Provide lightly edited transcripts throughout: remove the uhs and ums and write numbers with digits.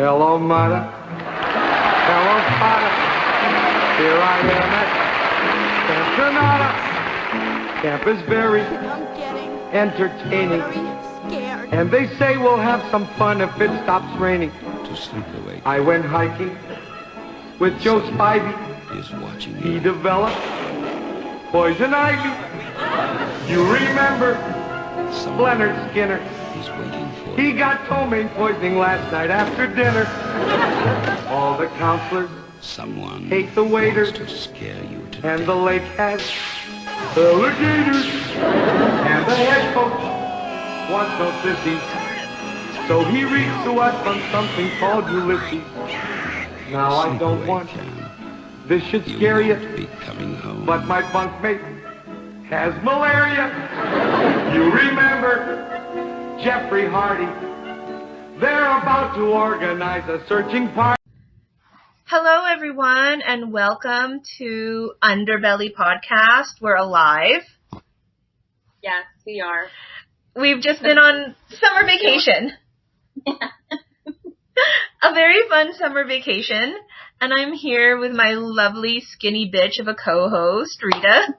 Hello, Mother. Hello, Father. Here I am at Camp Granada. Camp is very entertaining. And they say we'll have some fun if it stops raining. To Sleepaway Camp. I went hiking with Joe Spivey. Is watching He you. developed poison ivy. You remember Leonard Skinner? He's waiting for He you. got ptomaine poisoning last night after dinner. All the counselors Someone hate the waiter, wants to scare you to and death. the lake has alligators, and the head coach wants no sissies. So he reads to us on something called Ulysses. Now I don't Sleepaway want Camp. this should You scare you, won't be coming home. but my bunkmate has malaria. You remember Jeffrey Hardy? They're about to organize a searching party. Hello, everyone, and welcome to Underbelly podcast. We're alive. Yes, we are. We've just been on summer vacation. A very fun summer vacation. And I'm here with my lovely skinny bitch of a co-host, Rita.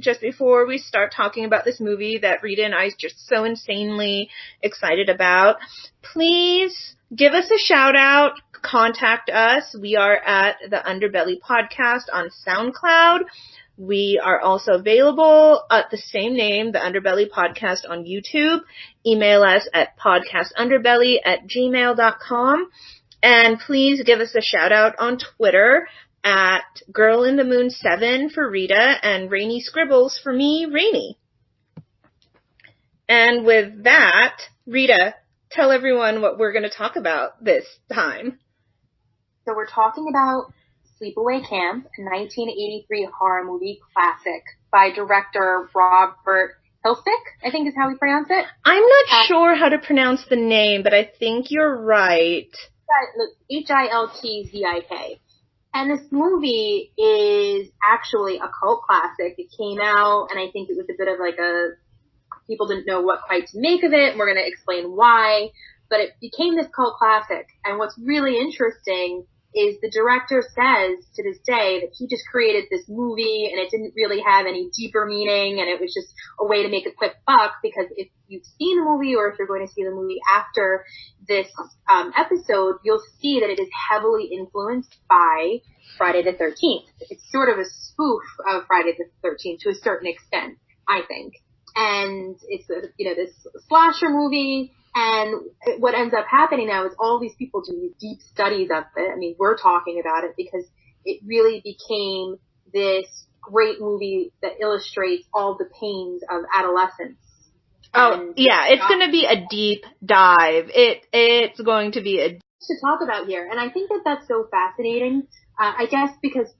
Just before we start talking about this movie that Rita and I are just so insanely excited about, please give us a shout out, contact us. We are at the Underbelly podcast on SoundCloud. We are also available at the same name, the Underbelly podcast on YouTube. Email us at podcastunderbelly@gmail.com. And please give us a shout out on Twitter at girlinthemoon7 for Rita and Rainey Scribbles for me, Rainey. And with that, Rita, tell everyone what we're going to talk about this time. So we're talking about Sleepaway Camp, a 1983 horror movie classic by director Robert Hiltzik, I think is how we pronounce it. I'm not sure how to pronounce the name, but I think you're right. Hiltzik. And this movie is actually a cult classic. It came out, and I think it was a bit of like people didn't know what quite to make of it, and we're going to explain why. But it became this cult classic. And what's really interesting is the director says to this day that he just created this movie and it didn't really have any deeper meaning, and it was just a way to make a quick buck, because if you've seen the movie or if you're going to see the movie after this episode, you'll see that it is heavily influenced by Friday the 13th. It's sort of a spoof of Friday the 13th to a certain extent, I think. And it's this slasher movie. And what ends up happening now is all these people do these deep studies of it. I mean, we're talking about it because it really became this great movie that illustrates all the pains of adolescence. Oh, yeah, it's going to be a deep dive. It's going to be a... to talk about here. And I think that that's so fascinating, I guess because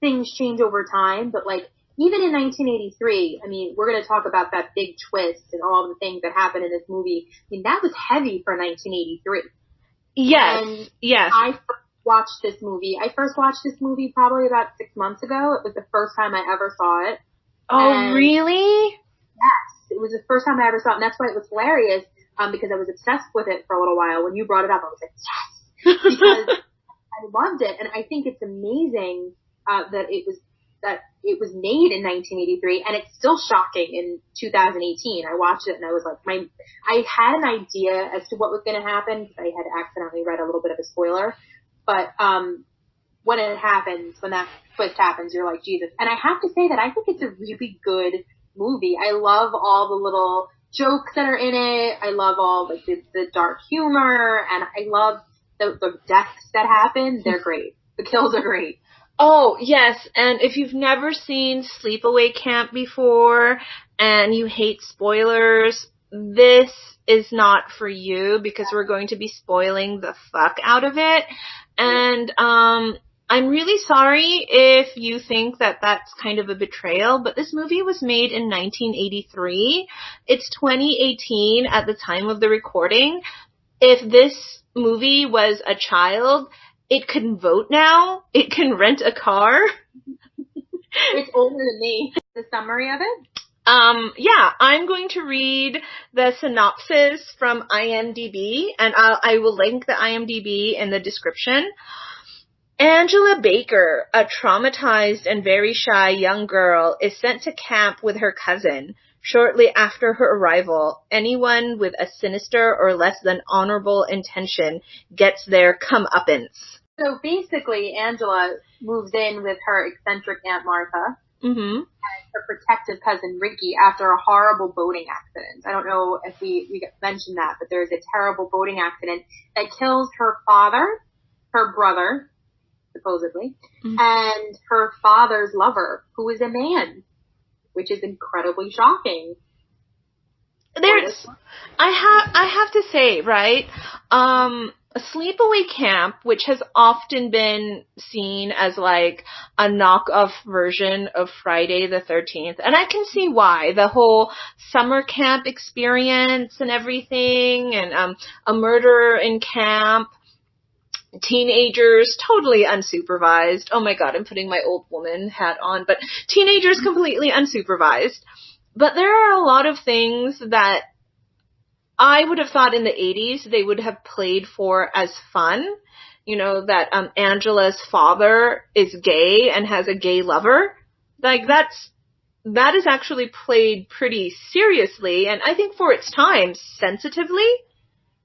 things change over time, but like, even in 1983, I mean, we're going to talk about that big twist and all the things that happened in this movie. I mean, that was heavy for 1983. Yes, and yes. I watched this movie. I first watched this movie probably about 6 months ago. It was the first time I ever saw it. Oh, and really? Yes, it was the first time I ever saw it, and that's why it was hilarious, because I was obsessed with it for a little while. When you brought it up, I was like, yes! Because I loved it, and I think it's amazing that it was made in 1983, and it's still shocking in 2018. I watched it and I was like, I had an idea as to what was going to happen because I had accidentally read a little bit of a spoiler, but when it happens, when that twist happens, you're like, Jesus. And I have to say that I think it's a really good movie. I love all the little jokes that are in it. I love all like the dark humor, and I love the deaths that happen. They're great. The kills are great. Oh, yes, and if you've never seen Sleepaway Camp before and you hate spoilers, this is not for you because we're going to be spoiling the fuck out of it. And I'm really sorry if you think that that's kind of a betrayal, but this movie was made in 1983. It's 2018 at the time of the recording. If this movie was a child, it can vote now. It can rent a car. It's older than me. The summary of it? Yeah, I'm going to read the synopsis from IMDb, and I will link the IMDb in the description. Angela Baker, a traumatized and very shy young girl, is sent to camp with her cousin. Shortly after her arrival, anyone with a sinister or less than honorable intention gets their comeuppance. So basically, Angela moves in with her eccentric Aunt Martha and her protective cousin Ricky after a horrible boating accident. I don't know if we mentioned that, but there's a terrible boating accident that kills her father, her brother, supposedly, and her father's lover, who is a man, which is incredibly shocking. I have to say, right, a Sleepaway Camp, which has often been seen as like a knockoff version of Friday the 13th, and I can see why. The whole summer camp experience and everything, and a murder in camp, teenagers totally unsupervised. Oh my god, I'm putting my old woman hat on, but teenagers completely unsupervised. But there are a lot of things that I would have thought in the 80s they would have played for as fun. You know, that Angela's father is gay and has a gay lover. Like, that is actually played pretty seriously, and I think for its time, sensitively.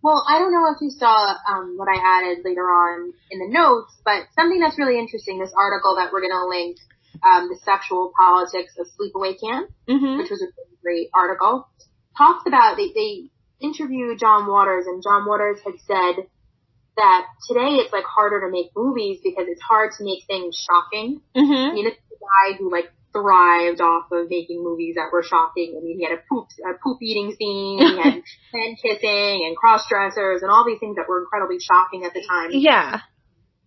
Well, I don't know if you saw what I added later on in the notes, but something that's really interesting, this article that we're going to link, The Sexual Politics of Sleepaway Camp, which was a really great article, talks about, they interviewed John Waters, and John Waters had said that today it's like harder to make movies because it's hard to make things shocking. I mean, this is a guy who like thrived off of making movies that were shocking. I mean, he had a poop eating scene, he had men kissing and cross dressers and all these things that were incredibly shocking at the time. Yeah.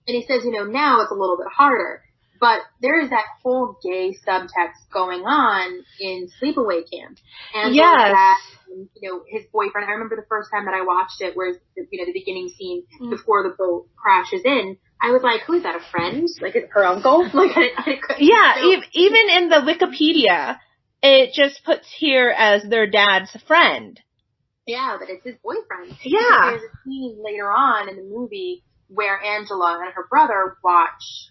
And he says, you know, now it's a little bit harder. But there is that whole gay subtext going on in Sleepaway Camp. And that, you know, his boyfriend, I remember the first time that I watched it, where, you know, the beginning scene before the boat crashes in, I was like, who is that, a friend? Like, her uncle? Like, I couldn't even in the Wikipedia, it just puts here as their dad's friend. Yeah, but it's his boyfriend. Yeah. Because there's a scene later on in the movie where Angela and her brother watch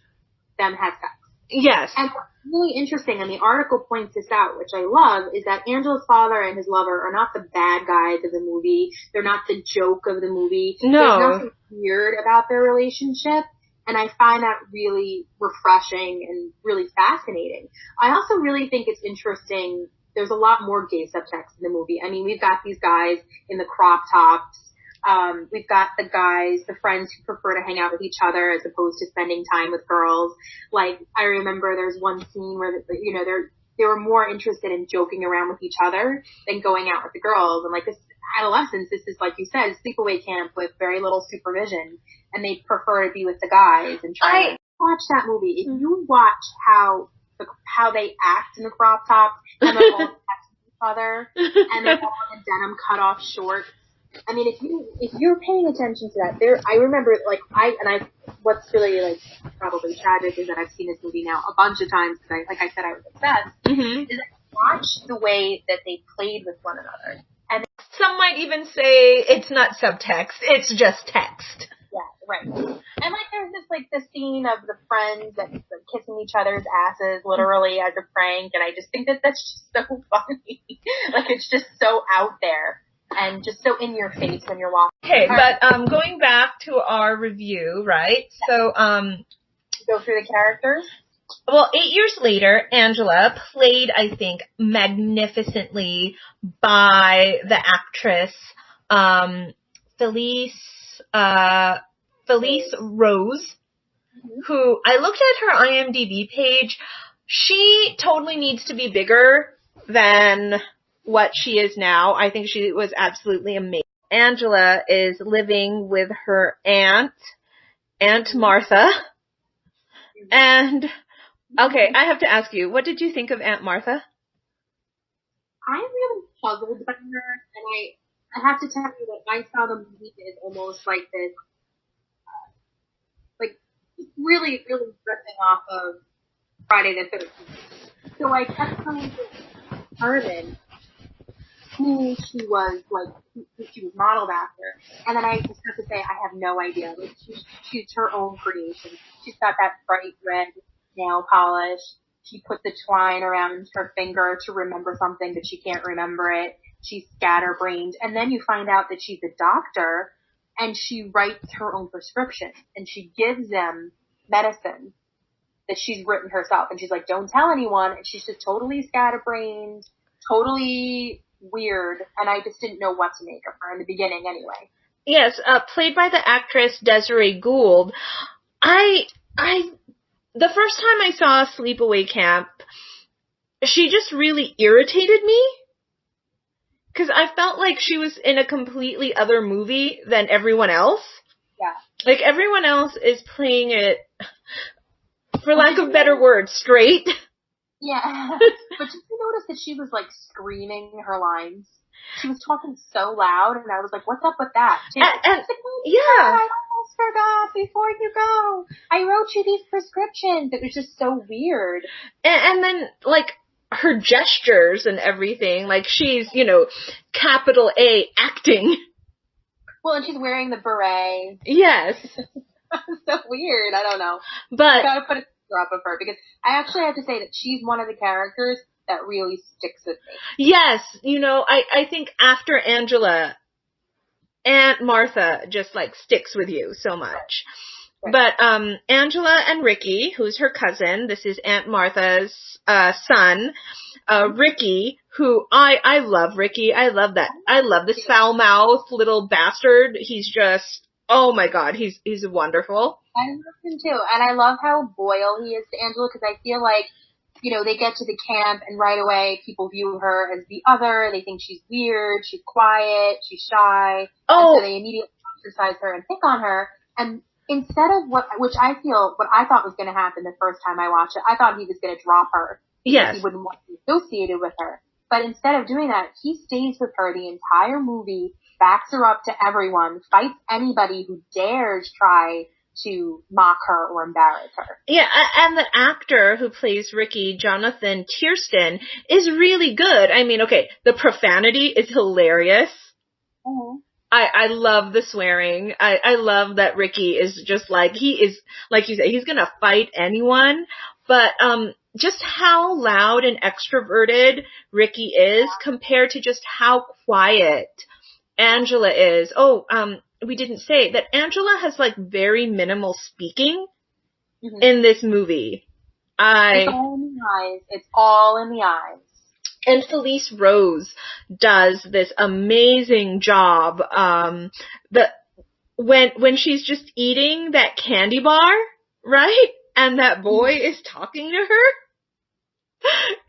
them have sex. Yes. And what's really interesting, and the article points this out, which I love, is that Angela's father and his lover are not the bad guys of the movie. They're not the joke of the movie. No. There's nothing weird about their relationship. And I find that really refreshing and really fascinating. I also really think it's interesting. There's a lot more gay subtext in the movie. I mean, we've got these guys in the crop tops. We've got the guys, the friends who prefer to hang out with each other as opposed to spending time with girls. Like, I remember there's one scene where, you know, they were more interested in joking around with each other than going out with the girls. And like this adolescence, this is, like you said, sleepaway camp with very little supervision. And they prefer to be with the guys and try to watch that movie. If you watch how they act in the crop top, and they're all texting each other, and they're all in denim cut off shorts. I mean, if you're paying attention to that, I remember, like, what's really, like, probably tragic is that I've seen this movie now a bunch of times because, like I said, I was obsessed, is that I watched the way that they played with one another. And some might even say it's not subtext, it's just text. Yeah, right. And, like, there's this, like, the scene of the friends that like, kissing each other's asses literally as a prank, and I just think that that's just so funny. Like, it's just so out there. And just so in your face when you're watching. Okay, but going back to our review, right? So, go through the characters. Well, 8 years later, Angela, played, I think, magnificently by the actress Felice Rose, who I looked at her IMDb page. She totally needs to be bigger than what she is now. I think she was absolutely amazing. Angela is living with her Aunt Martha. And, okay, I have to ask you, what did you think of Aunt Martha? I'm really puzzled by her, and I have to tell you that I saw the movie as almost like this, like, really, really ripping off of Friday the 13th. So I kept trying to determine who she was, like, who she was modeled after. And then I just have to say, I have no idea. Like, she's her own creation. She's got that bright red nail polish. She put the twine around her finger to remember something, but she can't remember it. She's scatterbrained. And then you find out that she's a doctor, and she writes her own prescription, and she gives them medicine that she's written herself. And she's like, don't tell anyone. And she's just totally scatterbrained, totally weird, and I just didn't know what to make of her in the beginning anyway. Yes, played by the actress Desiree Gould. The first time I saw Sleepaway Camp, she just really irritated me. Because I felt like she was in a completely other movie than everyone else. Yeah. Like, everyone else is playing it, for lack of better words, straight. Yeah. But did you notice that she was, like, screaming her lines? She was talking so loud, and I was like, what's up with that? Yeah. I almost forgot before you go. I wrote you these prescriptions. It was just so weird. And then, like, her gestures and everything, like, she's, capital A acting. Well, and she's wearing the beret. Yes. So weird. I don't know. But I gotta put a drop of her, because I actually have to say that she's one of the characters that really sticks with me. Yes, I think after Angela, Aunt Martha just, like, sticks with you so much. Right. But Angela and Ricky, who's her cousin, this is Aunt Martha's son, Ricky, who I love Ricky. I love that. I love this foul-mouthed little bastard. He's just, oh my God, he's wonderful. I love him too, and I love how loyal he is to Angela, because I feel like, they get to the camp and right away people view her as the other. They think she's weird, she's quiet, she's shy. Oh. And so they immediately ostracize her and pick on her. And instead of what I thought was going to happen the first time I watched it, I thought he was going to drop her. Yes. He wouldn't want to be associated with her. But instead of doing that, he stays with her the entire movie, backs her up to everyone, fights anybody who dares try to mock her or embarrass her. Yeah, and the actor who plays Ricky, Jonathan Tiersten, is really good. I mean, okay, the profanity is hilarious. Mm-hmm. I love the swearing. I love that Ricky is just like, he is, like you say, he's gonna fight anyone, but just how loud and extroverted Ricky is compared to just how quiet Angela is. We didn't say that Angela has, like, very minimal speaking in this movie. It's all in the eyes. It's all in the eyes. And Felice Rose does this amazing job. When she's just eating that candy bar, right? And that boy is talking to her.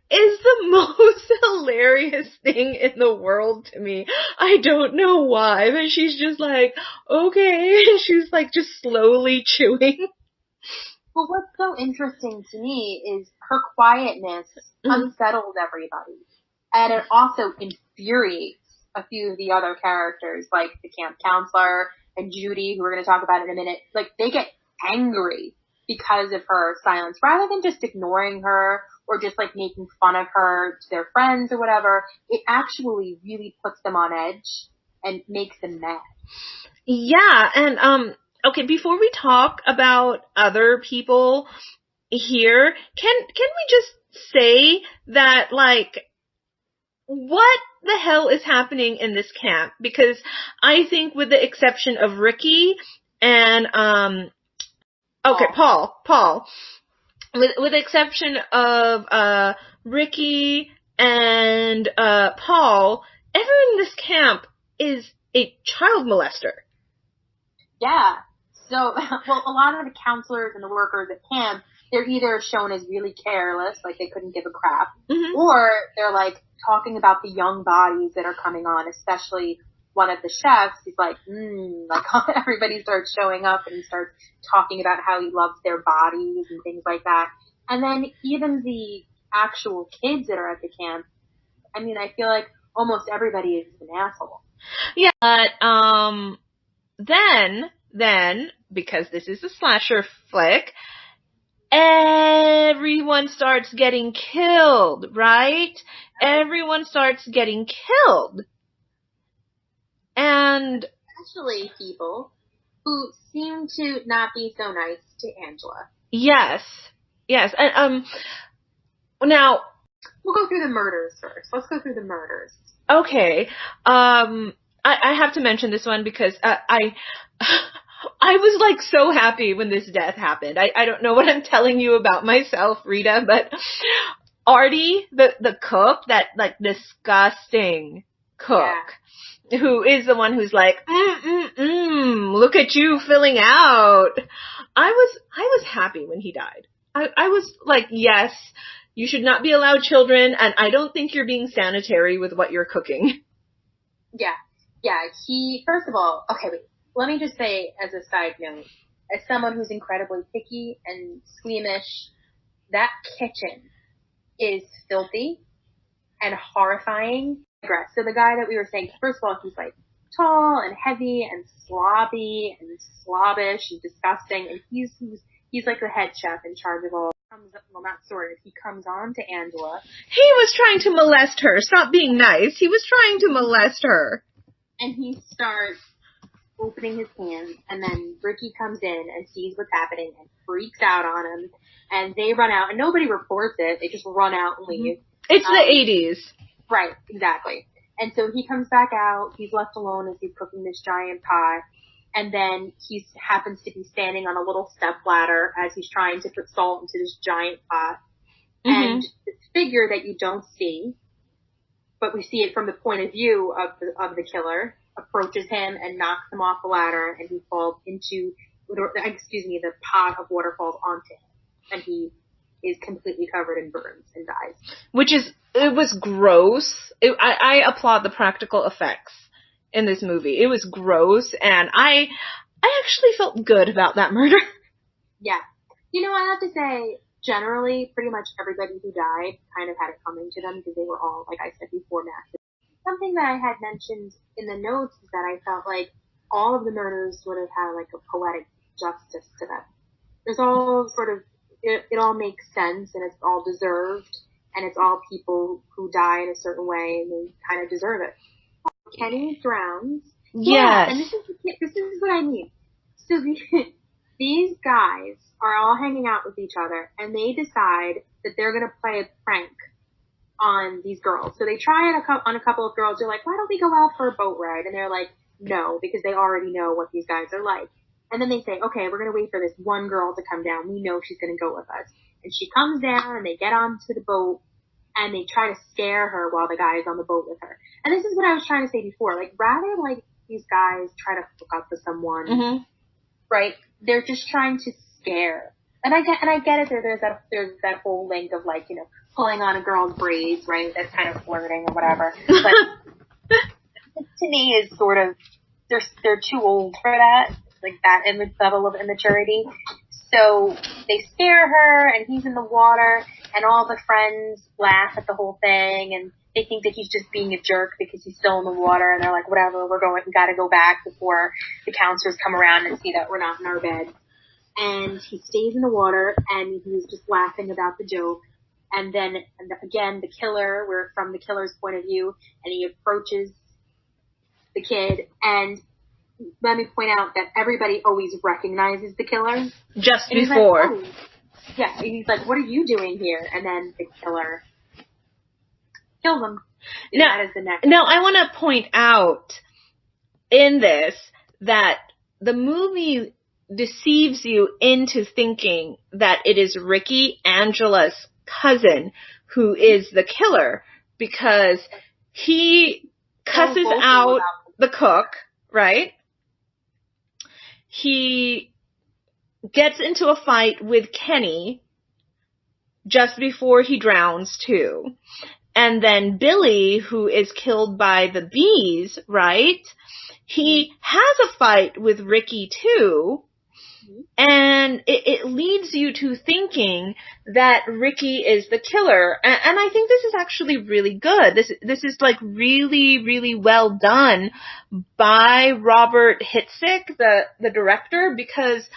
Is the most hilarious thing in the world to me. I don't know why, but she's just like, okay, and she's like just slowly chewing. Well, what's so interesting to me is her quietness unsettles everybody. And it also infuriates a few of the other characters, like the camp counselor and Judy, who we're going to talk about in a minute. Like, they get angry because of her silence, rather than just ignoring her or just, like, making fun of her to their friends or whatever. It actually really puts them on edge and makes them mad. Yeah, and, okay, before we talk about other people here, can we just say that, like, what the hell is happening in this camp? Because I think, with the exception of Ricky and, Paul. With the exception of Ricky and Paul, everyone in this camp is a child molester. Yeah. So, well, a lot of the counselors and the workers at camp, they're either shown as really careless, like they couldn't give a crap, or they're, like, talking about the young bodies that are coming on, especially one of the chefs. He's like, like, everybody starts showing up and he starts talking about how he loves their bodies and things like that. And then even the actual kids that are at the camp, I mean, I feel like almost everybody is an asshole. Yeah, but, then, because this is a slasher flick, everyone starts getting killed, right? Everyone starts getting killed. And especially people who seem to not be so nice to Angela. Yes. And now we'll go through the murders first. Let's go through the murders. Okay. I have to mention this one because I was like so happy when this death happened. I don't know what I'm telling you about myself, Rita, but Artie, the cook, that like disgusting cook, who is the one who's like, look at you filling out. I was happy when he died. I was like, yes, you should not be allowed children, and I don't think you're being sanitary with what you're cooking. Yeah. First of all, okay, wait. Let me just say, as a side note, as someone who's incredibly picky and squeamish, that kitchen is filthy and horrifying. So the guy that we were saying, first of all, he's like tall and heavy and sloppy and slobbish and disgusting, and he's like the head chef in charge of all. Well, not sort of. He comes on to Angela. He was trying to molest her. Stop being nice. He was trying to molest her. And he starts opening his hands, and then Ricky comes in and sees what's happening and freaks out on him. And they run out, and nobody reports it. They just run out and leave. It's the 80s. Right, exactly. And so he comes back out. He's left alone as he's cooking this giant pot. And then he happens to be standing on a little step ladder as he's trying to put salt into this giant pot. And this figure that you don't see, but we see it from the point of view of the killer, approaches him and knocks him off the ladder, and he falls into, the pot of water falls onto him. And he is completely covered in burns and dies. It was gross. I applaud the practical effects in this movie. It was gross, and I actually felt good about that murder. Yeah. I have to say, generally, pretty much everybody who died kind of had it coming to them because they were all, like I said before, massive. Something that I had mentioned in the notes is that I felt like all of the murders sort of had like a poetic justice to them. There's all sort of, it all makes sense, and it's all deserved, and it's all people who die in a certain way, and they kind of deserve it. Kenny drowns. Yes. Yeah, and this is what I mean. So these guys are all hanging out with each other, and they decide that they're going to play a prank on these girls. So they try it on a couple of girls. They're like, why don't we go out for a boat ride? And they're like, no, because they already know what these guys are like. And then they say, okay, we're going to wait for this one girl to come down. We know she's going to go with us. And she comes down, and they get onto the boat, and they try to scare her while the guy is on the boat with her. And this is what I was trying to say before. Like, rather like these guys try to hook up with someone, right? They're just trying to scare. And I get it. There's that whole link of like, pulling on a girl's braids, right? That's kind of flirting or whatever. But to me is sort of, they're too old for that, like that level of immaturity. So they scare her, and he's in the water, and all the friends laugh at the whole thing, and they think that he's just being a jerk because he's still in the water, and they're like, whatever, we gotta go back before the counselors come around and see that we're not in our bed. And he stays in the water, and he's just laughing about the joke. And then, again, the killer, we're from the killer's point of view, and he approaches the kid, and let me point out that everybody always recognizes the killer. Just before. Like, oh. Yeah, he's like, what are you doing here? And then the killer kills him. Now, that is the next. Now, I want to point out in this that the movie deceives you into thinking that it is Ricky, Angela's cousin, who is the killer, because he cusses out the cook, right? He gets into a fight with Kenny just before he drowns too. And then Billy, who is killed by the bees, right? He has a fight with Ricky too. And it leads you to thinking that Ricky is the killer. And I think this is actually really good. This is like really, really well done by Robert Hitchcock, the director, because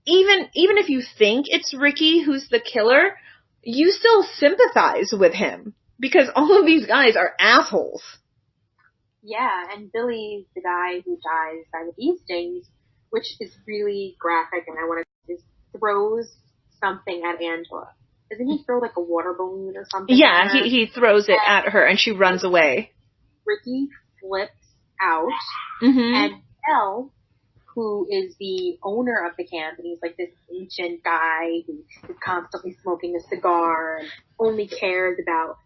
even if you think it's Ricky who's the killer, you still sympathize with him because all of these guys are assholes. Yeah, and Billy's the guy who dies by the bee stings, which is really graphic, and I want to just throws something at Angela. Doesn't he throw like a water balloon or something? Yeah, he throws it at her and she runs away. Ricky flips out, Mm-hmm. and Mel, who is the owner of the camp, and he's like this ancient guy who is constantly smoking a cigar and only cares about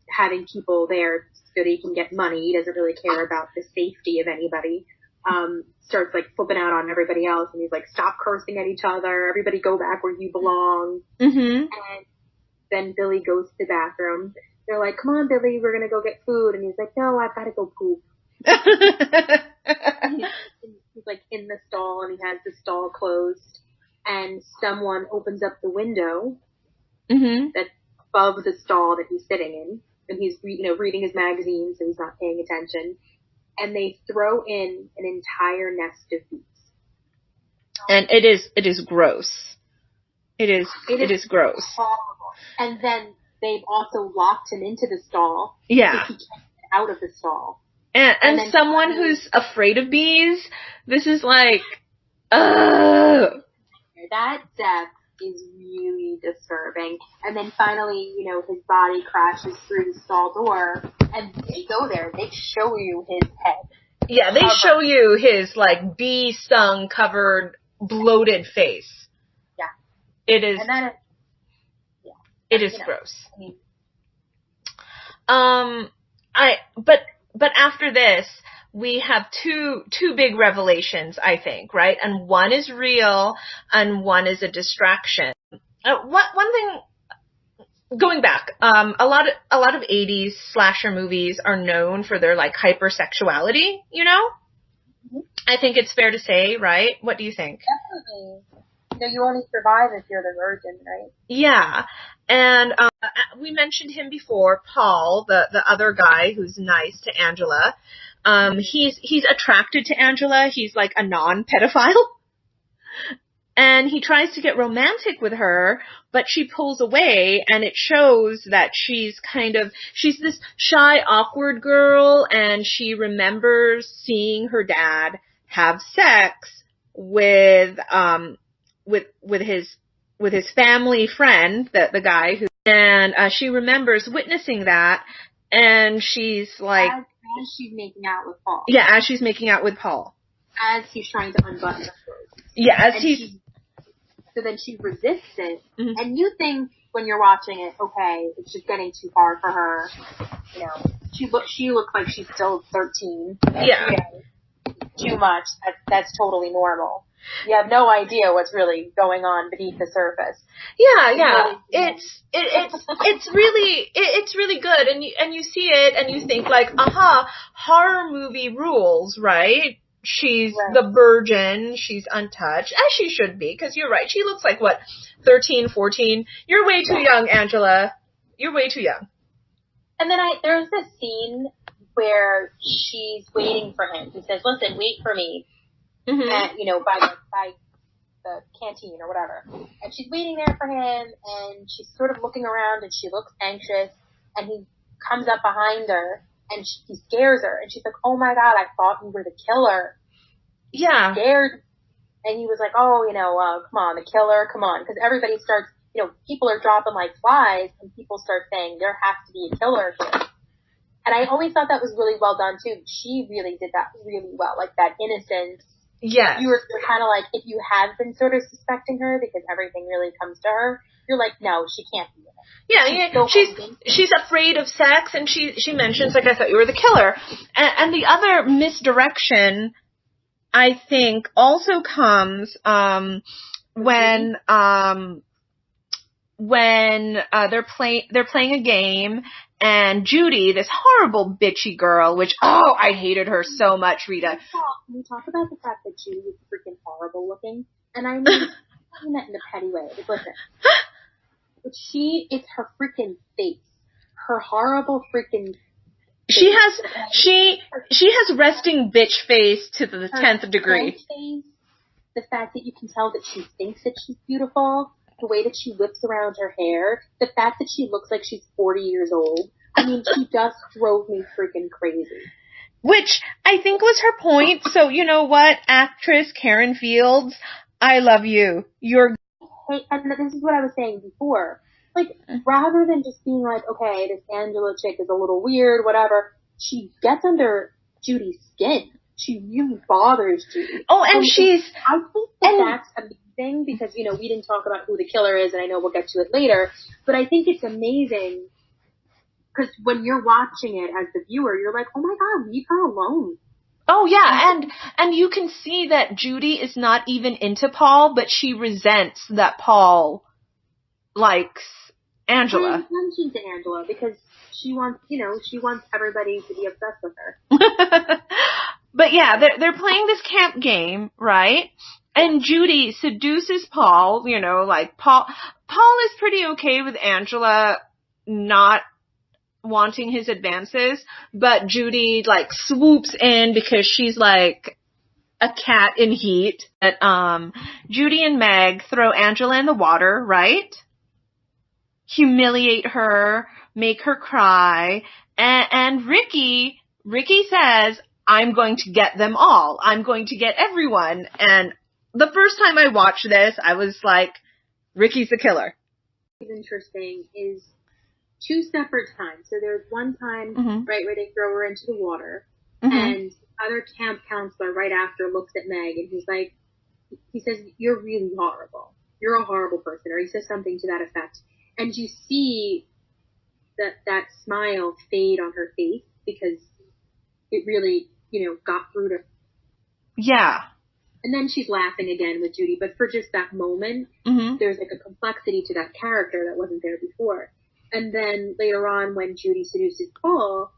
having people there so that he can get money. He doesn't really care about the safety of anybody. Starts like flipping out on everybody else, and he's like, stop cursing at each other, everybody go back where you belong. Mm-hmm. And then Billy goes to the bathroom. They're like, come on, Billy, we're gonna go get food. And he's like, no, I've gotta go poop. He's like in the stall, and he has the stall closed, and someone opens up the window Mm-hmm. that's above the stall that he's sitting in, and he's reading his magazine, so he's not paying attention, and they throw in an entire nest of bees. And it is gross. It is gross. Horrible. And then they've also locked him into the stall. Yeah. So he can't get out of the stall. And then someone who's afraid of bees, this is like, that death is really disturbing. And then finally, his body crashes through the stall door, and they go there. They show you his head. Yeah, they show you his, like, bee-stung, covered, bloated face. Yeah. It is, And that is, yeah. it is gross. I mean, But after this, we have two big revelations, I think, right? And one is real, and one is a distraction. One thing, going back, a lot of 80s slasher movies are known for their, like, hypersexuality, Mm-hmm. I think it's fair to say, right? What do you think? Definitely. You only survive if you're the virgin, right? Yeah. And we mentioned him before, Paul, the other guy who's nice to Angela. He's attracted to Angela. He's like a non-pedophile. And he tries to get romantic with her, but she pulls away, and it shows that she's this shy, awkward girl, and she remembers seeing her dad have sex with his family friend, the guy who, and she remembers witnessing that, and she's like, as she's making out with Paul. Yeah, as she's making out with Paul. As he's trying to unbutton her clothes. Yeah, so then she resists it, mm-hmm. and you think when you're watching it, okay, it's just getting too far for her. She looks like she's still 13. Yeah. Too much. That's totally normal. You have no idea what's really going on beneath the surface. Yeah. It's really good, and you see it, and you think like, aha, horror movie rules, right? She's the virgin, she's untouched, as she should be, because you're right, she looks like, 13, 14? You're way too young, Angela. You're way too young. And then there's this scene where she's waiting for him. He says, listen, wait for me, Mm-hmm. by the canteen or whatever. And she's waiting there for him, and she's sort of looking around, and she looks anxious, and he comes up behind her, and he scares her, and she's like, oh my God, I thought you were the killer. Yeah. Scared. And he was like, come on, the killer, come on. Because everybody starts, people are dropping like flies, and people start saying, there has to be a killer here. And I always thought that was really well done too. She really did that really well, like that innocence. Yes. You were kind of like, if you have been sort of suspecting her because everything really comes to her, you're like, no, she can't be it. Yeah, she's afraid of sex, and she mentions, like, I thought you were the killer. And the other misdirection, I think, also comes when they're playing a game, and Judy, this horrible bitchy girl, which, I hated her so much, Rita. Can we talk about the fact that Judy is freaking horrible looking? And I mean that in a petty way. Like, listen. But it's her freaking face. Her horrible freaking face. She has resting bitch face to the 10th degree. Face the fact that you can tell that she thinks that she's beautiful, the way that she whips around her hair, the fact that she looks like she's 40 years old. I mean, she just drove me freaking crazy. Which I think was her point. So, you know what, actress Karen Fields, I love you. You're... Hey, and this is what I was saying before. Like, rather than just being like, okay, this Angela chick is a little weird, whatever, she gets under Judy's skin. She really bothers Judy. Oh, and I think that's amazing because, you know, we didn't talk about who the killer is, and I know we'll get to it later, but I think it's amazing because when you're watching it as the viewer, you're like, oh my god, leave her alone. Oh yeah, and you can see that Judy is not even into Paul, but she resents that Paul likes Angela. And she's into Angela because she wants everybody to be obsessed with her. But yeah, they're playing this camp game, right? And Judy seduces Paul, you know, like Paul is pretty okay with Angela not wanting his advances, but Judy like swoops in because she's like a cat in heat. But Judy and Meg throw Angela in the water, right? Humiliate her, make her cry, and Ricky says, I'm going to get them all. I'm going to get everyone. And the first time I watched this, I was like, Ricky's the killer. What's interesting is 2 separate times. So there's one time, right, where they throw her into the water, and other camp counselor right after looks at Meg, and he says, you're really horrible. You're a horrible person, or he says something to that effect. And you see that smile fade on her face because it really, you know, got through to her. Yeah. And then she's laughing again with Judy, but for just that moment, there's like a complexity to that character that wasn't there before. And then later on, when Judy seduces Paul,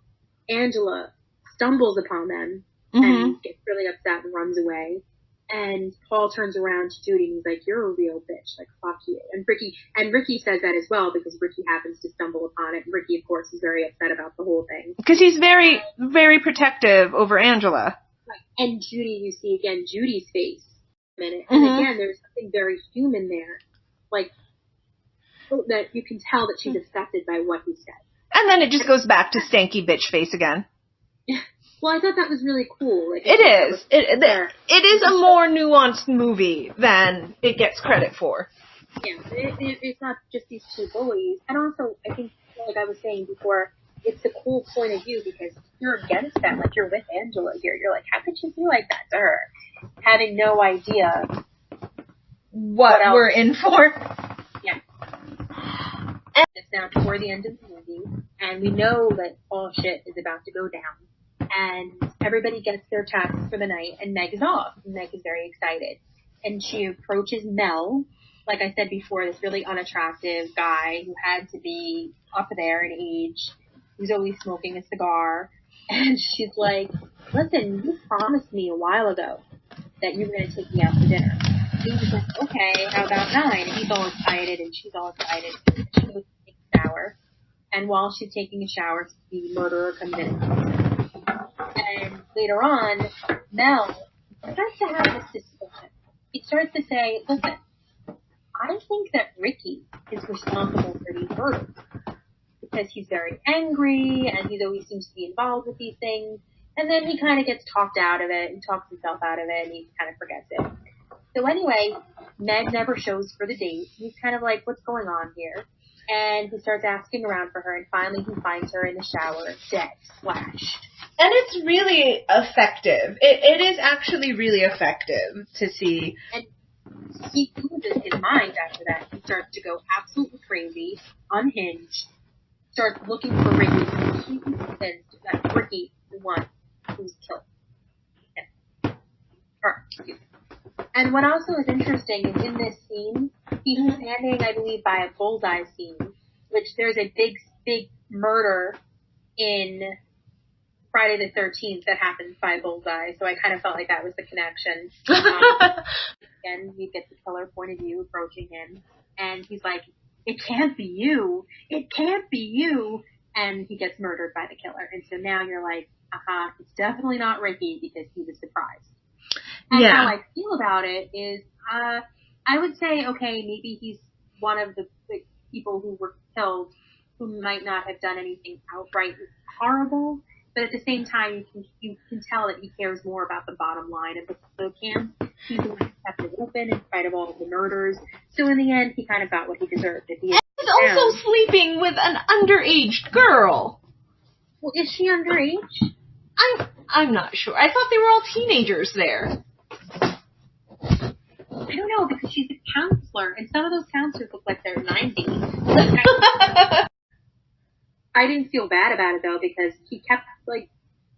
Angela stumbles upon them and gets really upset and runs away. And Paul turns around to Judy and he's like, you're a real bitch, like, fuck you. And Ricky says that as well because Ricky happens to stumble upon it. And Ricky, of course, is very upset about the whole thing. Because he's very, very protective over Angela. Right. And Judy, you see again Judy's face in a minute. And again, there's something very human there. Like, that you can tell that she's affected by what he said. And then it just goes back to stanky bitch face again. Well, I thought that was really cool. Like, it is. It is a more nuanced movie than it gets credit for. Yeah, it's not just these 2 bullies. And also, I think, like I was saying before, it's a cool point of view because you're against them. Like, you're with Angela here. You're like, how could you be like that to her? Having no idea what we're in for. Yeah. And it's now toward the end of the movie, and we know that all shit is about to go down. And everybody gets their tasks for the night, and Meg is off. Meg is very excited. And she approaches Mel, like I said before, this really unattractive guy who had to be up there in age, who's always smoking a cigar. And she's like, listen, you promised me a while ago that you were going to take me out to dinner. And he's like, okay, how about 9? And he's all excited, and she's all excited. She goes to take a shower. And while she's taking a shower, the murderer comes in. And later on, Mel starts to have a suspicion. He starts to say, listen, I think that Ricky is responsible for these murders. Because he's very angry, and he always seems to be involved with these things. And then he kind of gets talked out of it, and talks himself out of it, and he kind of forgets it. So anyway, Meg never shows for the date. He's kind of like, what's going on here? And he starts asking around for her, and finally he finds her in the shower, dead, splashed. And it's really effective. It is actually really effective to see. And he loses his mind after that. He starts to go absolutely crazy, unhinged, starts looking for Ricky. He's convinced that Ricky is the one who's killed him. Her, excuse me. And what also is interesting is in this scene, he's standing, I believe, by a bullseye scene, which there's a big murder in Friday the 13th that happens by bullseye, so I kind of felt like that was the connection. Again, you get the killer point of view approaching him, and he's like, it can't be you! It can't be you! And he gets murdered by the killer. And so now you're like, it's definitely not Ricky because he was surprised. And how I feel about it is, I would say, okay, maybe he's one of the people who were killed who might not have done anything outright horrible, but at the same time, you can tell that he cares more about the bottom line of the camp. He's the one who kept it open in spite of all of the murders. So in the end, he kind of got what he deserved. He's also sleeping with an underage girl. Well, is she underage? I'm not sure. I thought they were all teenagers there. I don't know, because she's a counselor, and some of those counselors look like they're 90. I didn't feel bad about it, though, because he kept, like,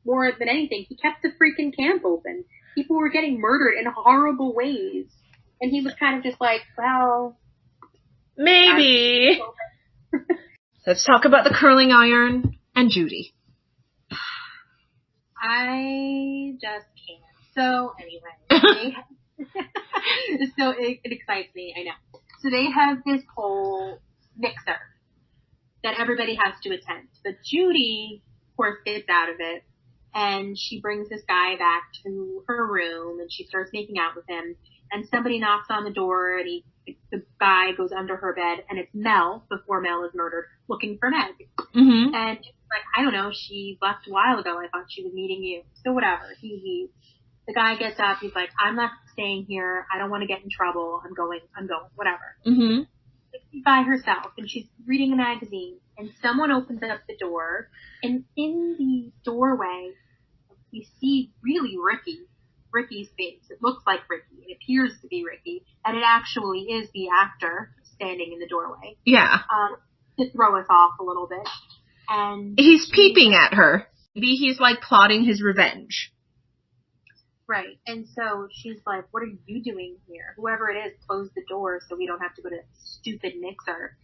more than anything, he kept the freaking camp open. People were getting murdered in horrible ways. And he was kind of just like, well... Maybe. Let's talk about the curling iron and Judy. I just can't. So, anyway. So, it excites me, I know. So, they have this whole mixer that everybody has to attend. But Judy, of course, gets out of it. And she brings this guy back to her room, and she starts making out with him. And somebody knocks on the door, and the guy goes under her bed, and it's Mel, before Mel is murdered, looking for Meg. Mm-hmm. And she's like, I don't know, she left a while ago. I thought she was meeting you. So whatever. He leaves. The guy gets up. He's like, I'm not staying here. I don't want to get in trouble. I'm going, whatever. Mm-hmm. She's by herself, and she's reading a magazine, and someone opens up the door, and in the doorway, we see really Ricky's face. It looks like Ricky. It appears to be Ricky. And it actually is the actor standing in the doorway. Yeah. To throw us off a little bit. And he's peeping at her. Maybe he's, like, plotting his revenge. Right. And so she's like, what are you doing here? Whoever it is, close the door so we don't have to go to that stupid mixer.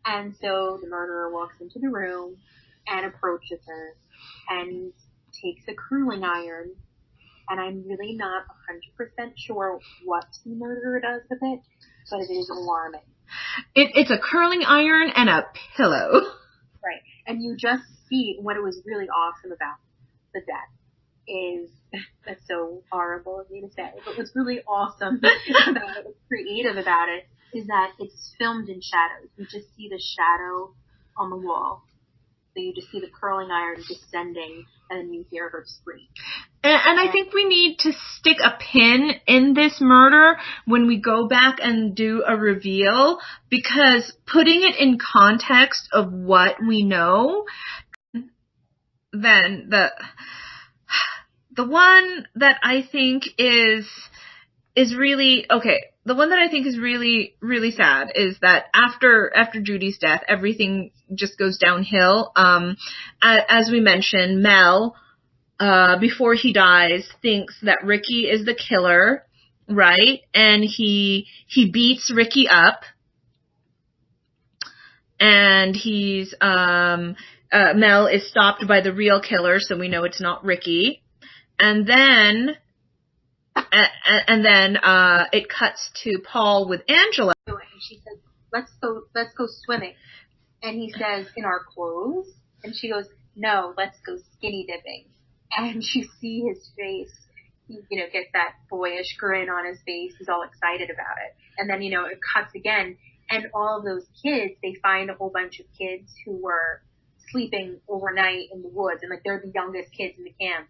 And so the murderer walks into the room and approaches her and takes a curling iron, and I'm really not 100% sure what the murderer does with it, but it is alarming. It's a curling iron and a pillow. Right. And you just see what it was really awesome about the death is, that's so horrible of me to say, but what's really awesome about it, what's creative about it, is that it's filmed in shadows. You just see the shadow on the wall. So you just see the curling iron descending, and then you hear her scream. And I think we need to stick a pin in this murder when we go back and do a reveal, because putting it in context of what we know, then the one that I think is really, okay, the one that I think is really, really sad is that after Judy's death, everything just goes downhill. As we mentioned, Mel, before he dies, thinks that Ricky is the killer, right? And he beats Ricky up. And Mel is stopped by the real killer, so we know it's not Ricky. And then it cuts to Paul with Angela. And she says, let's go swimming. And he says, in our clothes? And she goes, no, let's go skinny dipping. And you see his face, he, gets that boyish grin on his face. He's all excited about it. And then, it cuts again. And all of those kids, they find a whole bunch of kids who were sleeping overnight in the woods, and they're the youngest kids in the camp,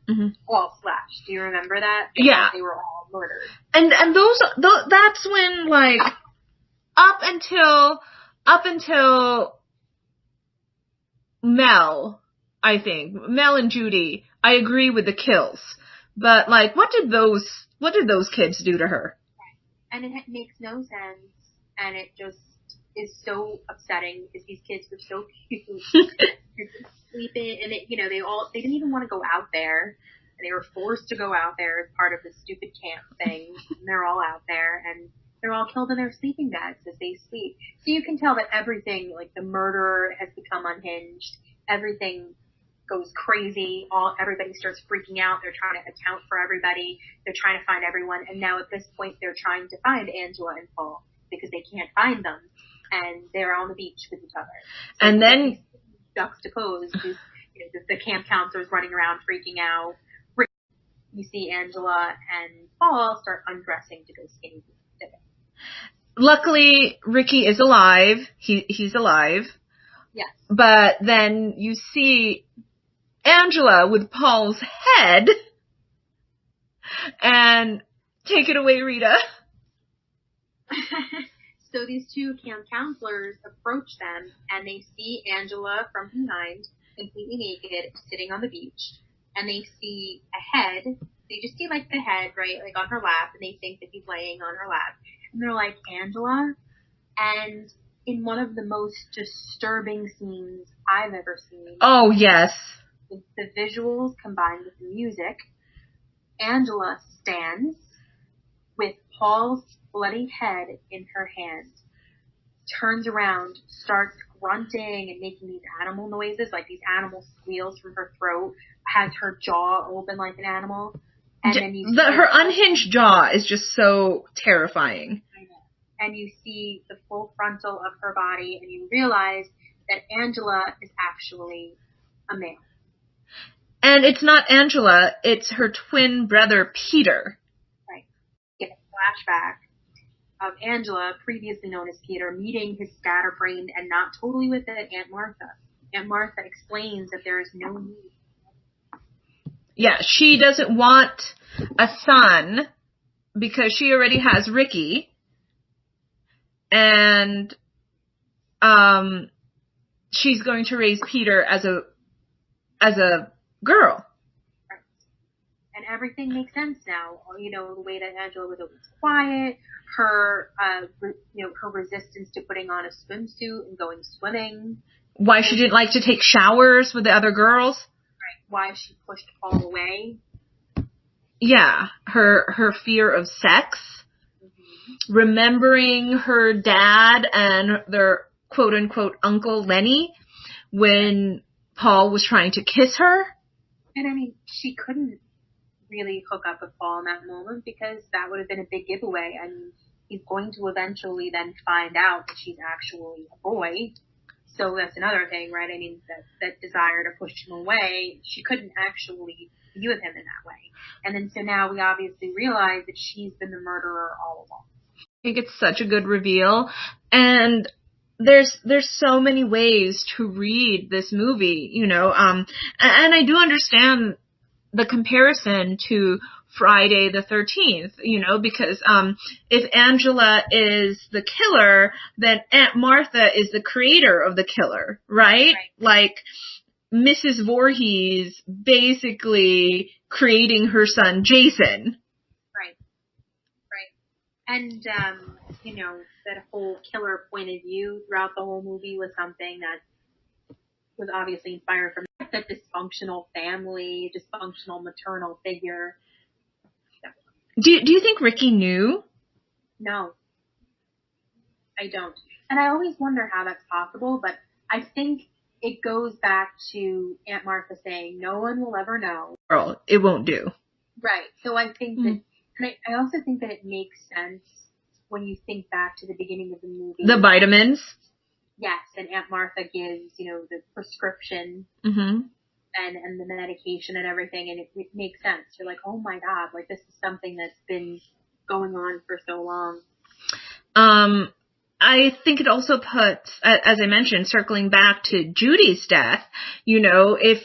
all slashed. Do you remember that? Yeah. They were all murdered. And that's when, up until Mel, I think, Mel and Judy, I agree with the kills. But, what did those kids do to her? And it makes no sense, and it just is so upsetting because these kids were so cute. Sleeping, and they didn't even want to go out there, and they were forced to go out there as part of the stupid camp thing. And they're all out there, and they're all killed in their sleeping bags as they sleep. So you can tell that everything, the murderer has become unhinged. Everything goes crazy. Everybody starts freaking out. They're trying to account for everybody. They're trying to find everyone. And now at this point, they're trying to find Angela and Paul because they can't find them. And they're on the beach with each other. So and then juxtaposed is, the camp counselors running around freaking out. you see Angela and Paul start undressing to go skinny dipping. Luckily, Ricky is alive. He's alive. Yes. But then you see Angela with Paul's head. And take it away, Rita. So these two camp counselors approach them, and they see Angela from behind, completely naked, sitting on the beach. And they see a head. They just see, like, the head, right, like, on her lap, and they think that he's laying on her lap. And they're like, Angela? And in one of the most disturbing scenes I've ever seen. Oh, yes. With the visuals combined with the music, Angela stands with Paul's bloody head in her hand, turns around, starts grunting and making these animal noises, like these animal squeals from her throat, has her jaw open like an animal, and then you see her unhinged jaw is just so terrifying. I know. And you see the full frontal of her body, and you realize that Angela is actually a male. And it's not Angela, it's her twin brother, Peter. Right. Get a flashback of Angela, previously known as Peter, meeting his scatterbrained and not totally with it Aunt Martha. Aunt Martha explains that there is no need. Yeah, she doesn't want a son because she already has Ricky. And she's going to raise Peter as a girl. Right. And everything makes sense now. You know, the way that Angela was always quiet, her her resistance to putting on a swimsuit and going swimming. Why she didn't like to take showers with the other girls. Right. Why she pushed Paul away. Yeah, her fear of sex. Mm-hmm. Remembering her dad and their quote unquote Uncle Lenny when Paul was trying to kiss her. And I mean, she couldn't really hook up with Paul in that moment because that would have been a big giveaway. I mean, he's going to eventually then find out that she's actually a boy. So that's another thing, right? I mean, that desire to push him away, she couldn't actually be with him in that way. And then so now we obviously realize that she's been the murderer all along. I think it's such a good reveal. And there's so many ways to read this movie, you know, and I do understand the comparison to Friday the 13th, you know, because if Angela is the killer, then Aunt Martha is the creator of the killer, right? Like Mrs. Voorhees basically creating her son Jason. Right. And you know, that whole killer point of view throughout the whole movie was something that was obviously inspired from that dysfunctional family, dysfunctional maternal figure. Do you think Ricky knew? No, I don't. And I always wonder how that's possible, but I think it goes back to Aunt Martha saying, no one will ever know. Girl, it won't do. Right. So I think that, and I also think that it makes sense when you think back to the beginning of the movie. The vitamins? Yes, and Aunt Martha gives, you know, the prescription and the medication and everything, and it makes sense. You're like, oh my God, like this is something that's been going on for so long. I think it also puts, as I mentioned, circling back to Judy's death, you know, if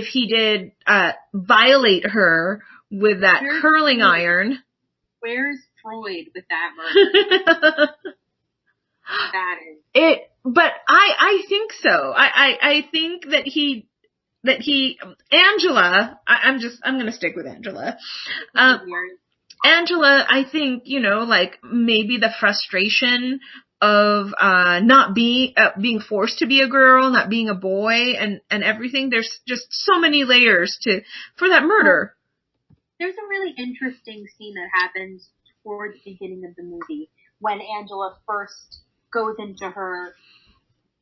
he did violate her with that curling iron. Where's Freud with that murder? That is it. But I think so. I think that Angela. I'm going to stick with Angela. Angela, I think, you know, like maybe the frustration of not being forced to be a girl, not being a boy, and everything. There's just so many layers for that murder. There's a really interesting scene that happens toward the beginning of the movie when Angela first goes into her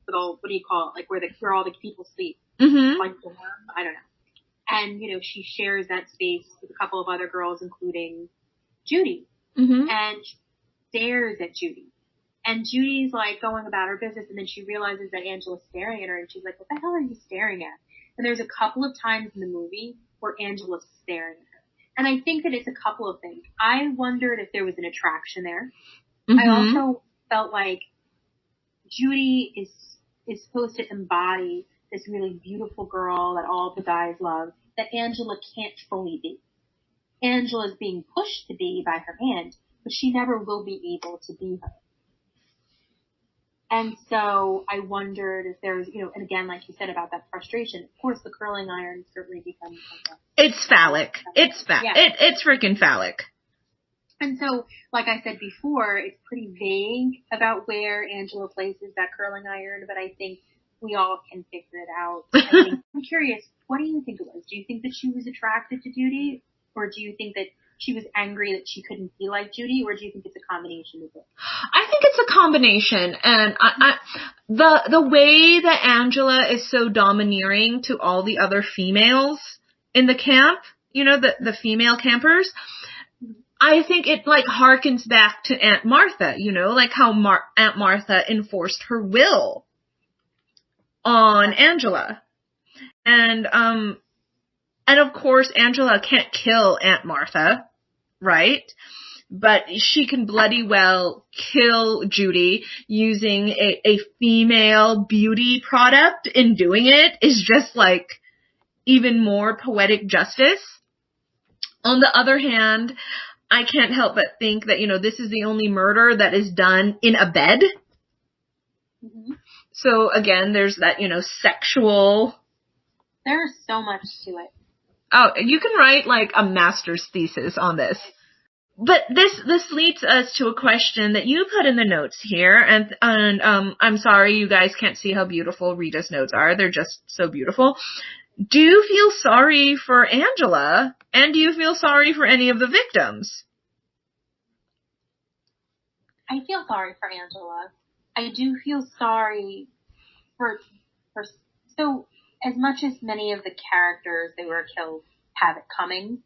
little, what do you call it, like where all the people sleep, like dorm, I don't know. And you know, she shares that space with a couple of other girls, including Judy, and she stares at Judy. And Judy's like going about her business, and then she realizes that Angela's staring at her, and she's like, what the hell are you staring at? And there's a couple of times in the movie where Angela's staring at her. And I think that it's a couple of things. I wondered if there was an attraction there. Mm-hmm. I also felt like Judy is supposed to embody this really beautiful girl that all the guys love, that Angela can't fully be. Angela's being pushed to be by her aunt, but she never will be able to be her. And so I wondered if there was, and again, like you said about that frustration, of course the curling iron certainly becomes like It's phallic. It's Yeah. It's freaking phallic. And so, like I said before, it's pretty vague about where Angela places that curling iron, but I think we all can figure it out. I'm curious, what do you think it was? Do you think that she was attracted to Judy? Or do you think that she was angry that she couldn't be like Judy? Or do you think it's a combination of both? I think it's a combination. And the way that Angela is so domineering to all the other females in the camp, the female campers, I think it like harkens back to Aunt Martha, like how Aunt Martha enforced her will on Angela. And of course Angela can't kill Aunt Martha, right? But she can bloody well kill Judy using a female beauty product. In doing it is just like even more poetic justice. On the other hand, I can't help but think that, this is the only murder that is done in a bed. Mm-hmm. So again, there's that, sexual. There's so much to it. Oh, you can write like a master's thesis on this. But this leads us to a question that you put in the notes here, and I'm sorry you guys can't see how beautiful Rita's notes are. They're just so beautiful. Do you feel sorry for Angela, and do you feel sorry for any of the victims? I feel sorry for Angela. I do feel sorry for so as much as many of the characters that were killed have it coming,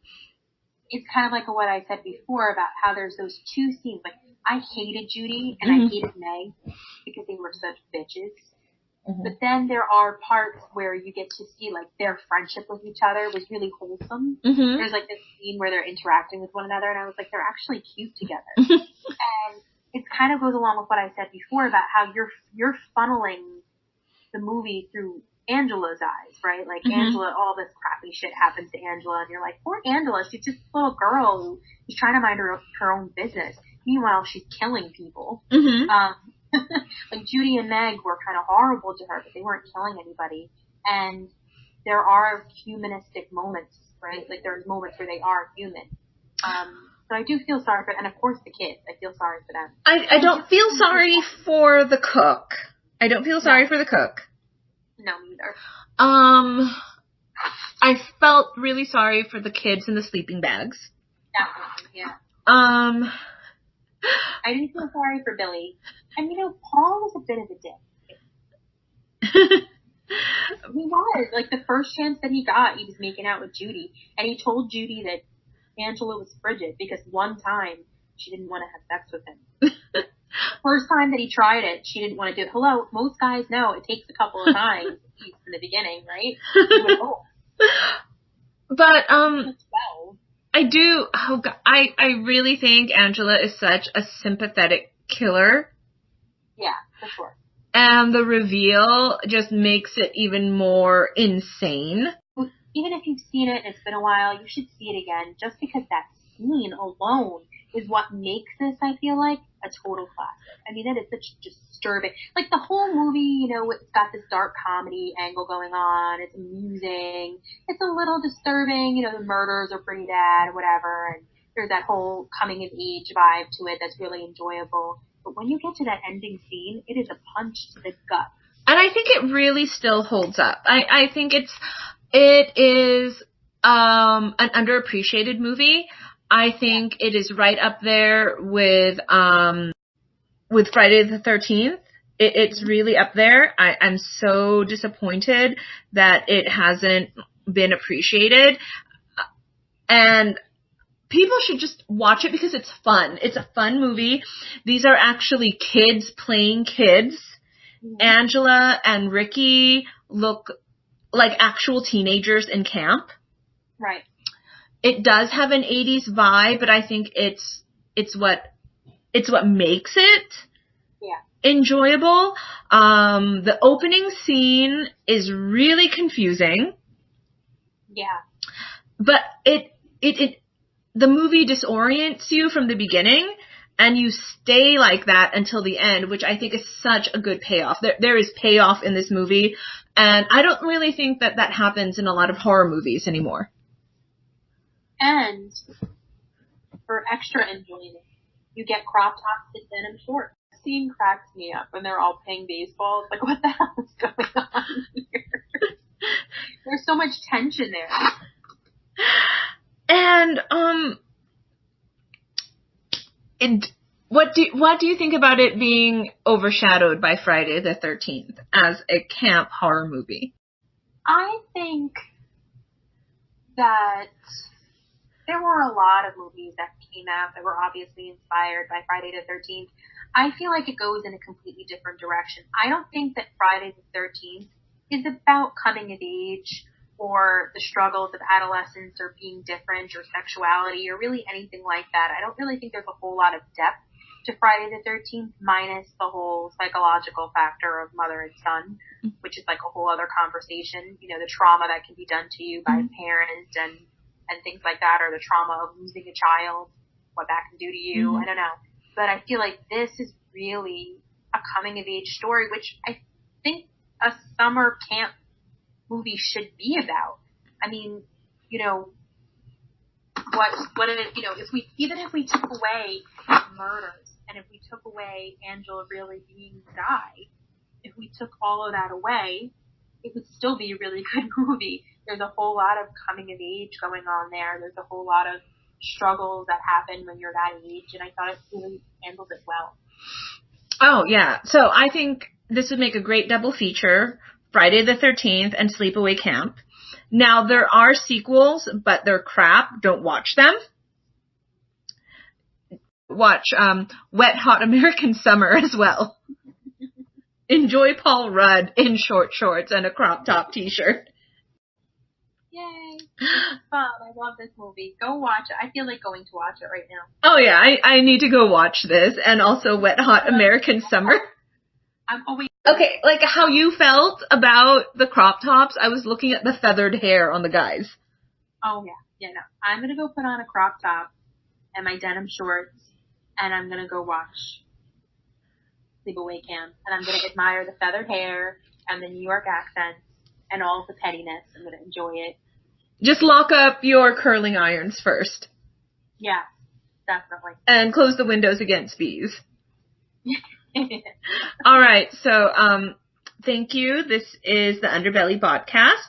it's kind of like what I said before about how there's those two scenes. Like, I hated Judy and I hated Meg because they were such bitches. Mm-hmm. But then there are parts where you get to see, like, their friendship with each other was really wholesome. Mm-hmm. There's, like, this scene where they're interacting with one another, and I was like, they're actually cute together. And it kind of goes along with what I said before about how you're funneling the movie through Angela's eyes, right? Like, Angela, all this crappy shit happens to Angela, and you're like, poor Angela, she's just a little girl who is trying to mind her own business. Meanwhile, she's killing people. Mm-hmm. Like, Judy and Meg were kind of horrible to her, but they weren't killing anybody. And there are humanistic moments, right? Like, there's moments where they are human. So I do feel sorry for, and of course the kids, I feel sorry for them. I don't feel sorry for the cook. I don't feel sorry for the cook. No, neither. I felt really sorry for the kids in the sleeping bags. Definitely, yeah. I didn't feel sorry for Billy. And, Paul was a bit of a dick. He was. Like, the first chance that he got, he was making out with Judy. And he told Judy that Angela was frigid because one time she didn't want to have sex with him. First time that he tried it, she didn't want to do it. Hello, most guys know it takes a couple of times in the beginning, right? Went, oh. But, I really think Angela is such a sympathetic killer. Yeah, for sure. And the reveal just makes it even more insane. Even if you've seen it and it's been a while, you should see it again, just because that scene alone is what makes this, I feel like, a total classic. I mean, it is such disturbing. Like, the whole movie, it's got this dark comedy angle going on. It's amusing. It's a little disturbing. The murders are pretty bad or whatever. And there's that whole coming-of-age vibe to it that's really enjoyable. But when you get to that ending scene, it is a punch to the gut. And I think it really still holds up. I think it is an underappreciated movie. I think it is right up there with Friday the 13th. It's really up there. I'm so disappointed that it hasn't been appreciated. And people should just watch it because it's fun. It's a fun movie. These are actually kids playing kids. Mm-hmm. Angela and Ricky look like actual teenagers in camp. Right. it does have an 80s vibe, but I think it's what makes it enjoyable. The opening scene is really confusing. Yeah. But the movie disorients you from the beginning, and you stay like that until the end, which I think is such a good payoff. There is payoff in this movie, and I don't really think that happens in a lot of horror movies anymore. And for extra enjoyment, you get crop tops and denim shorts. The scene cracks me up when they're all playing baseball. It's like, what the hell is going on here? There's so much tension there. And what do you think about it being overshadowed by Friday the 13th as a camp horror movie? I think that there were a lot of movies that came out that were obviously inspired by Friday the 13th. I feel like it goes in a completely different direction. I don't think that Friday the 13th is about coming of age or the struggles of adolescence or being different or sexuality or really anything like that. I don't really think there's a whole lot of depth to Friday the 13th, minus the whole psychological factor of mother and son, which is like a whole other conversation. You know, the trauma that can be done to you by parents and things like that, or the trauma of losing a child, what that can do to you. I don't know. But I feel like this is really a coming of age story, which I think a summer camp movie should be about. I mean, you know, what it, you know, if we took away murders and if we took away Angela really being the guy, if we took all of that away, it would still be a really good movie. There's a whole lot of coming of age going on there. There's a whole lot of struggles that happen when you're that age, and I thought it really handled it well. Oh, yeah. So I think this would make a great double feature, Friday the 13th and Sleepaway Camp. Now, there are sequels, but they're crap. Don't watch them. Watch Wet Hot American Summer as well. Enjoy Paul Rudd in short shorts and a crop top t-shirt. Yay. It's fun. I love this movie. Go watch it. I feel like going to watch it right now. Oh, yeah. I need to go watch this, and also Wet Hot American Summer. I'm always... Okay, like how you felt about the crop tops, I was looking at the feathered hair on the guys. Oh, yeah. Yeah, no. I'm going to go put on a crop top and my denim shorts, and I'm going to go watch Sleepaway Camp, and I'm going to admire the feathered hair and the New York accents and all of the pettiness. I'm going to enjoy it. Just lock up your curling irons first. Yeah, definitely. And close the windows against bees. All right, so thank you. This is the Underbelly podcast.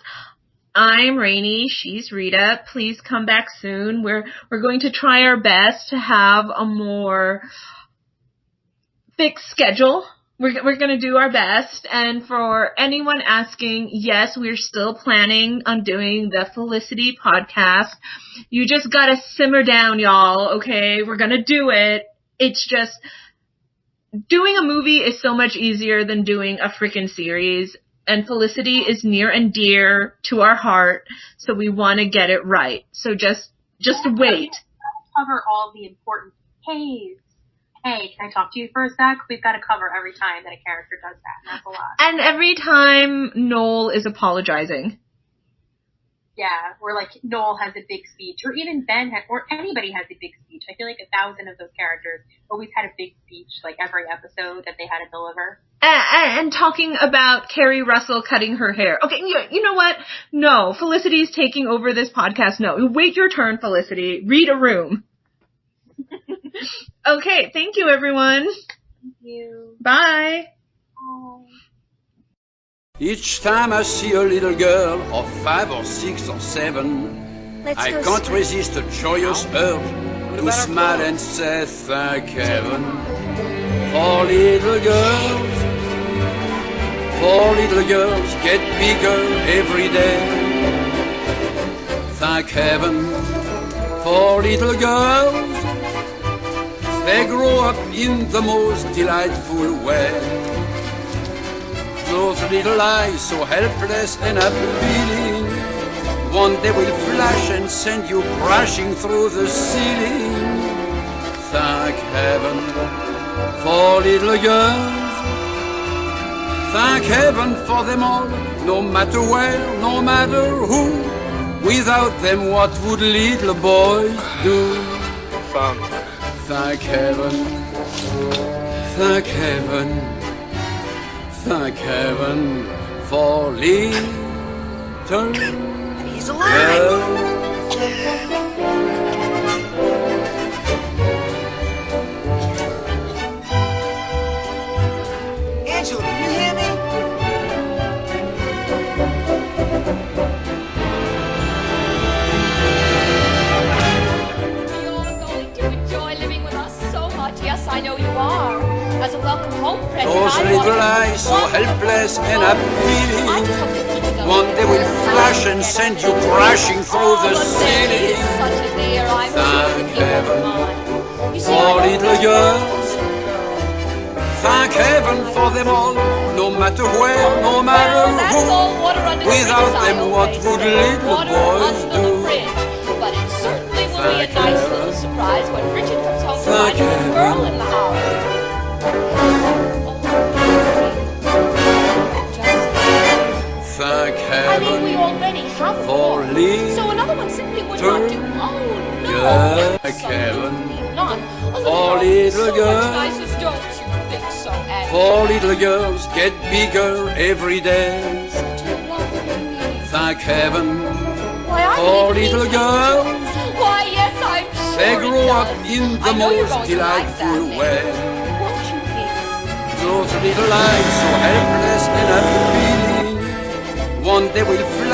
I'm Rainey. She's Rita. Please come back soon. We're going to try our best to have a more fixed schedule. We're going to do our best. And for anyone asking, yes, we're still planning on doing the Felicity podcast. You just got to simmer down, y'all. Okay, we're going to do it. It's just... doing a movie is so much easier than doing a freaking series, and Felicity is near and dear to our heart, so we want to get it right. So just wait. Cover all the important hey, can I talk to you for a sec? We've got to cover every time that a character does that, and that's a lot. And every time Noel is apologizing. Yeah, or like Noel has a big speech, or even Ben or anybody has a big speech. I feel like 1,000 of those characters always had a big speech, like every episode that they had to deliver. And talking about Carrie Russell cutting her hair. Okay, you know what? No, Felicity's taking over this podcast. No, wait your turn, Felicity. Read a room. Okay, thank you, everyone. Thank you. Bye. Bye. Each time I see a little girl of 5 or 6 or 7, I can't resist a joyous urge to smile and say thank heaven. For little girls get bigger every day. Thank heaven for little girls. They grow up in the most delightful way. Those little eyes so helpless and appealing, One day will flash and send you crashing through the ceiling. Thank heaven for little girls. Thank heaven for them all, no matter where, no matter who. Without them, what would little boys do? Thank heaven, thank heaven, thank heaven for little He's alive! Angela, can you hear me? You're going to enjoy living with us so much. Yes, I know you are. As a welcome home present, Those I little want eyes so helpless and appealing. I just hope you're keeping up. One day will flash and send you crashing through the ceiling. Such a dear, I'm Thank heaven You see, for I little girls. Thank heaven for them all, no matter where, no matter Well, that's who. all water under the Without fridge, them, I what always would say. little Water boys under do? the fridge. But it certainly will be a Thank nice heaven. little surprise when Richard comes home to Thank find a little girl heaven. in the house. Thank I mean, we heaven already have a for one, little so another one simply would not do. Oh, no! Thank heaven Absolutely not. A for girl is little so girls. much nicer, don't you think so, Annie? For little girls get bigger every day. Such a lovely baby. Thank heaven Why, I for believe it little means girls. Why, yes, I'm sure They it grow up does. in the I know you're most going to like delightful that, Nick. way. Won't you, Nick? Those little eyes so helpless and appealing. One day will fly.